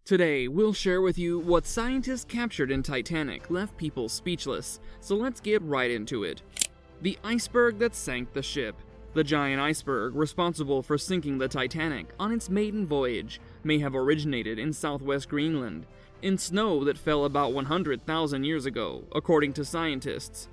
Today, we'll share with you what scientists captured in Titanic left people speechless, so let's get right into it. The iceberg that sank the ship. The giant iceberg responsible for sinking the Titanic on its maiden voyage may have originated in southwest Greenland, in snow that fell about 100,000 years ago, according to scientists.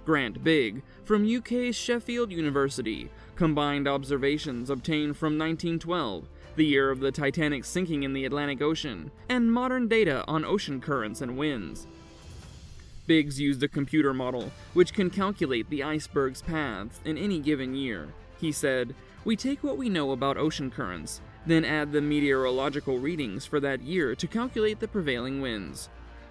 Grant Bigg, from UK's Sheffield University, combined observations obtained from 1912, the year of the Titanic's sinking in the Atlantic Ocean, and modern data on ocean currents and winds. Biggs used a computer model which can calculate the iceberg's paths in any given year. He said, "We take what we know about ocean currents, then add the meteorological readings for that year to calculate the prevailing winds.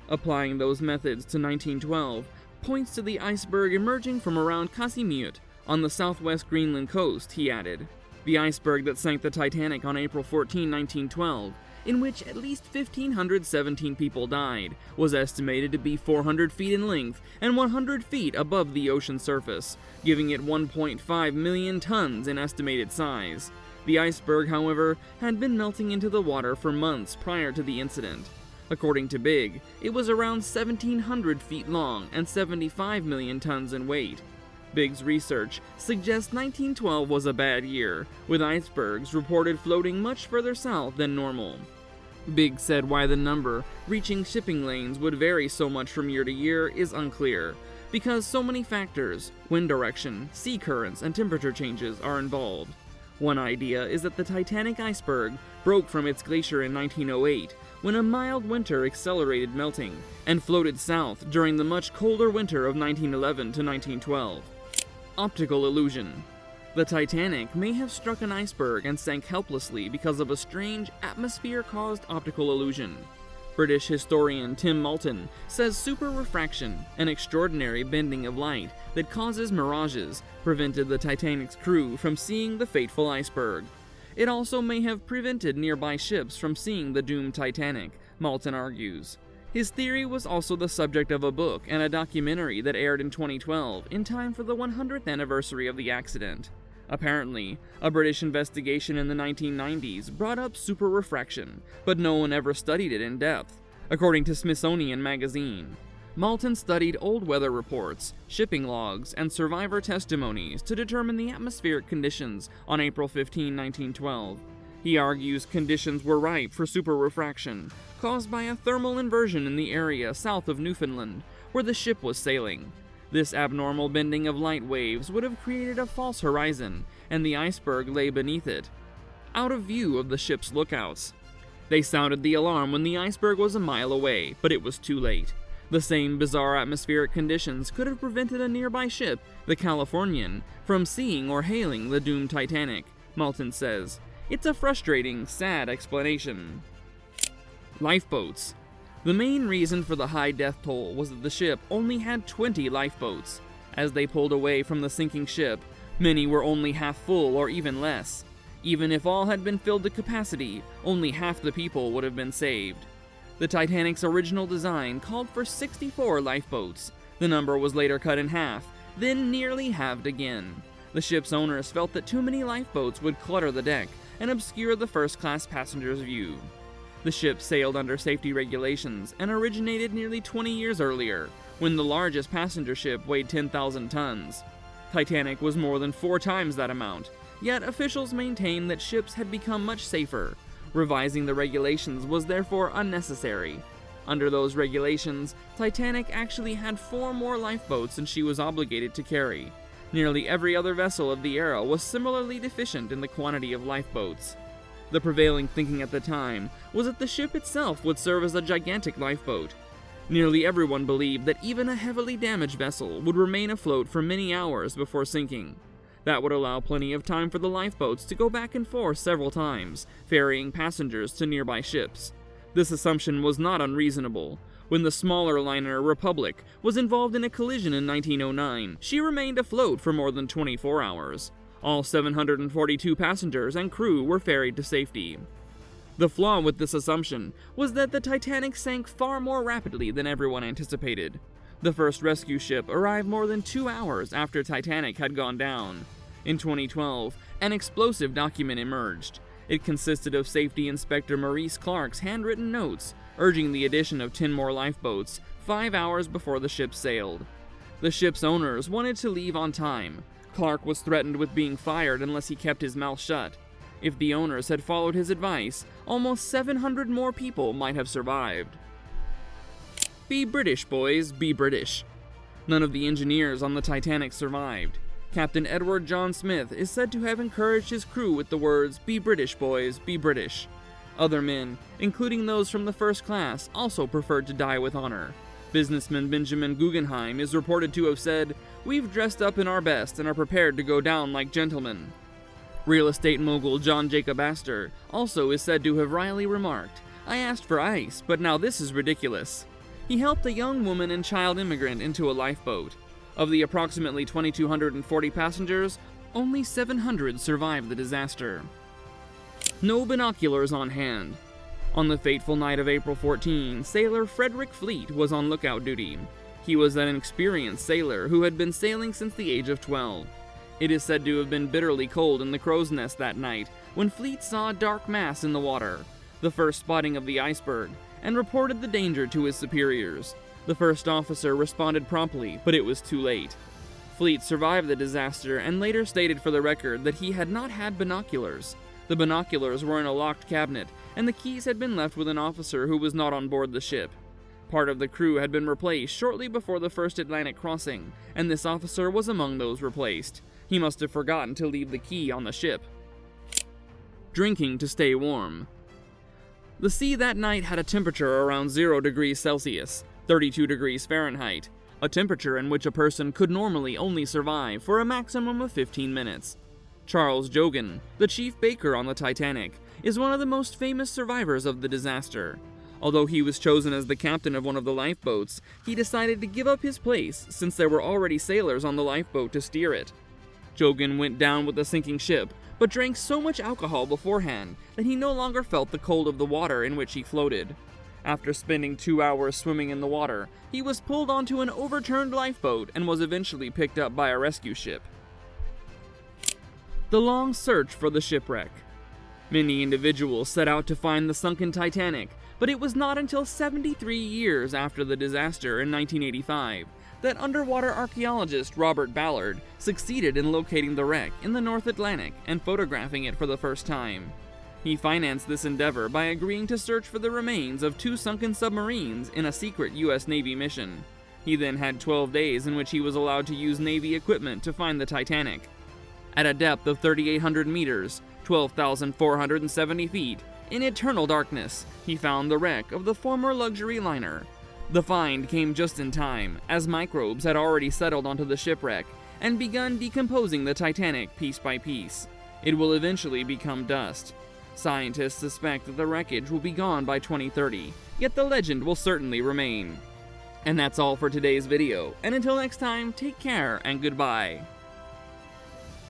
Applying those methods to 1912 points to the iceberg emerging from around Casimir on the southwest Greenland coast," he added. The iceberg that sank the Titanic on April 14, 1912, in which at least 1,517 people died, was estimated to be 400 feet in length and 100 feet above the ocean surface, giving it 1.5 million tons in estimated size. The iceberg, however, had been melting into the water for months prior to the incident. According to Bigg, it was around 1,700 feet long and 75 million tons in weight. Bigg's research suggests 1912 was a bad year, with icebergs reported floating much further south than normal. Bigg said why the number reaching shipping lanes would vary so much from year to year is unclear, because so many factors, wind direction, sea currents, and temperature changes are involved. One idea is that the Titanic iceberg broke from its glacier in 1908, when a mild winter accelerated melting, and floated south during the much colder winter of 1911 to 1912. Optical illusion. The Titanic may have struck an iceberg and sank helplessly because of a strange atmosphere-caused optical illusion. British historian Tim Moulton says superrefraction, an extraordinary bending of light that causes mirages, prevented the Titanic's crew from seeing the fateful iceberg. It also may have prevented nearby ships from seeing the doomed Titanic, Moulton argues. His theory was also the subject of a book and a documentary that aired in 2012 in time for the 100th anniversary of the accident. Apparently, a British investigation in the 1990s brought up superrefraction, but no one ever studied it in depth, according to Smithsonian Magazine. Moulton studied old weather reports, shipping logs, and survivor testimonies to determine the atmospheric conditions on April 15, 1912. He argues conditions were ripe for superrefraction, caused by a thermal inversion in the area south of Newfoundland, where the ship was sailing. This abnormal bending of light waves would have created a false horizon, and the iceberg lay beneath it, out of view of the ship's lookouts. They sounded the alarm when the iceberg was a mile away, but it was too late. The same bizarre atmospheric conditions could have prevented a nearby ship, the Californian, from seeing or hailing the doomed Titanic, Moulton says. It's a frustrating, sad explanation. Lifeboats. The main reason for the high death toll was that the ship only had 20 lifeboats. As they pulled away from the sinking ship, many were only half full or even less. Even if all had been filled to capacity, only half the people would have been saved. The Titanic's original design called for 64 lifeboats. The number was later cut in half, then nearly halved again. The ship's owners felt that too many lifeboats would clutter the deck and obscure the first-class passengers' view. The ship sailed under safety regulations and originated nearly 20 years earlier, when the largest passenger ship weighed 10,000 tons. Titanic was more than 4 times that amount, yet officials maintained that ships had become much safer. Revising the regulations was therefore unnecessary. Under those regulations, Titanic actually had 4 more lifeboats than she was obligated to carry. Nearly every other vessel of the era was similarly deficient in the quantity of lifeboats. The prevailing thinking at the time was that the ship itself would serve as a gigantic lifeboat. Nearly everyone believed that even a heavily damaged vessel would remain afloat for many hours before sinking. That would allow plenty of time for the lifeboats to go back and forth several times, ferrying passengers to nearby ships. This assumption was not unreasonable. When the smaller liner Republic was involved in a collision in 1909, she remained afloat for more than 24 hours. All 742 passengers and crew were ferried to safety. The flaw with this assumption was that the Titanic sank far more rapidly than everyone anticipated. The first rescue ship arrived more than 2 hours after Titanic had gone down. In 2012, an explosive document emerged. It consisted of Safety Inspector Maurice Clark's handwritten notes, urging the addition of 10 more lifeboats 5 hours before the ship sailed. The ship's owners wanted to leave on time. Clark was threatened with being fired unless he kept his mouth shut. If the owners had followed his advice, almost 700 more people might have survived. Be British, boys, be British. None of the engineers on the Titanic survived. Captain Edward John Smith is said to have encouraged his crew with the words, "Be British, boys, be British." Other men, including those from the first class, also preferred to die with honor. Businessman Benjamin Guggenheim is reported to have said, "We've dressed up in our best and are prepared to go down like gentlemen." Real estate mogul John Jacob Astor also is said to have wryly remarked, "I asked for ice, but now this is ridiculous." He helped a young woman and child immigrant into a lifeboat. Of the approximately 2,240 passengers, only 700 survived the disaster. No binoculars on hand. On the fateful night of April 14, sailor Frederick Fleet was on lookout duty. He was an experienced sailor who had been sailing since the age of 12. It is said to have been bitterly cold in the crow's nest that night when Fleet saw a dark mass in the water, the first spotting of the iceberg, and reported the danger to his superiors. The first officer responded promptly, but it was too late. Fleet survived the disaster and later stated for the record that he had not had binoculars. The binoculars were in a locked cabinet, and the keys had been left with an officer who was not on board the ship. Part of the crew had been replaced shortly before the first Atlantic crossing, and this officer was among those replaced. He must have forgotten to leave the key on the ship. Drinking to stay warm. The sea that night had a temperature around 0 degrees Celsius, 32 degrees Fahrenheit, a temperature in which a person could normally only survive for a maximum of 15 minutes. Charles Jogan, the chief baker on the Titanic, is one of the most famous survivors of the disaster. Although he was chosen as the captain of one of the lifeboats, he decided to give up his place since there were already sailors on the lifeboat to steer it. Jogan went down with the sinking ship, but drank so much alcohol beforehand that he no longer felt the cold of the water in which he floated. After spending 2 hours swimming in the water, he was pulled onto an overturned lifeboat and was eventually picked up by a rescue ship. The long search for the shipwreck. Many individuals set out to find the sunken Titanic, but it was not until 73 years after the disaster in 1985 that underwater archaeologist Robert Ballard succeeded in locating the wreck in the North Atlantic and photographing it for the first time. He financed this endeavor by agreeing to search for the remains of 2 sunken submarines in a secret U.S. Navy mission. He then had 12 days in which he was allowed to use Navy equipment to find the Titanic. At a depth of 3,800 meters, 12,470 feet, in eternal darkness, he found the wreck of the former luxury liner. The find came just in time, as microbes had already settled onto the shipwreck and begun decomposing the Titanic piece by piece. It will eventually become dust. Scientists suspect that the wreckage will be gone by 2030, yet the legend will certainly remain. And that's all for today's video, and until next time, take care and goodbye.